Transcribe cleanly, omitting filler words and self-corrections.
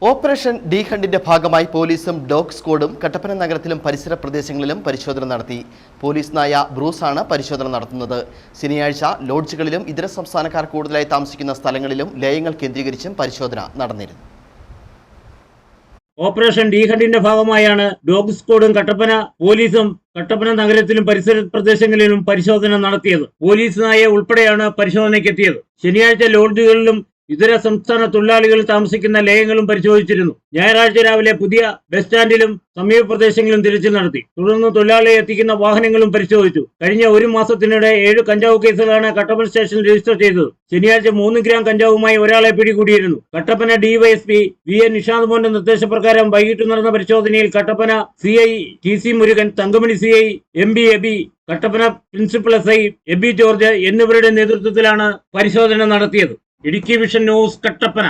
Operation D ഹണ്ടിന്റെ ഭാഗമായി പോലീസും dog സ്ക്വാഡും കട്ടപ്പന നഗരത്തിലും പരിസര പ്രദേശങ്ങളിലും പരിശോധന നടത്തി. പോലീസ് നായ ബ്രൂസാണ് പരിശോധന നടത്തുന്നത്. ശനിയാഴ്ച ലോഡ്ജുകളിലും ഇതര സംസ്ഥാനക്കാർ കൂടുതലായി താമസിക്കുന്ന സ്ഥലങ്ങളിലും ലയങ്ങൾ കേന്ദ്രീകരിച്ചും പരിശോധന നടന്നിരുന്നു. ഓപ്പറേഷൻ ഡി ഹണ്ടിന്റെ ഭാഗമായാണ് ഡോഗ് സ്ക്വാഡും പോലീസും കട്ടപ്പന നഗരത്തിലും പരിസര പ്രദേശങ്ങളിലും പരിശോധന നടത്തിയത്. പോലീസ് നായ ഉൾപ്പെടെയാണ് പരിശോധനയ്ക്കെത്തിയത്. ശനിയാഴ്ച ലോഡ്ജുകളിലും ഇതര സംസ്ഥാന തൊഴിലാളികൾ താമസിക്കുന്ന ലയങ്ങളും പരിശോധിച്ചിരുന്നു. ഞായറാഴ്ച രാവിലെ പുതിയ ബസ് സ്റ്റാൻഡിലും സമീപ പ്രദേശങ്ങളിലും തിരച്ചിൽ നടത്തി. തുടർന്ന് തൊഴിലാളിയെ എത്തിക്കുന്ന വാഹനങ്ങളും പരിശോധിച്ചു. കഴിഞ്ഞ ഒരു മാസത്തിനിടെ 7 കഞ്ചാവ് കേസുകളാണ് കട്ടപ്പന സ്റ്റേഷനിൽ രജിസ്റ്റർ ചെയ്തത്. ശനിയാഴ്ച 3 ഗ്രാം കഞ്ചാവുമായി ഒരാളെ പിടികൂടിയിരുന്നു. കട്ടപ്പന ഡിവൈഎസ്പി VN നിഷാദ് മോന്റെ നിർദ്ദേശപ്രകാരം വൈകിട്ട് നടന്ന പരിശോധനയിൽ Kattappana CI TC Murugan, Thankamani CI MB Abi, Kattappana principal SI Abi George എന്നിവരുടെ നേതൃത്വത്തിലാണ് പരിശോധന നടത്തിയത്. Idukki vision news, Kattappana.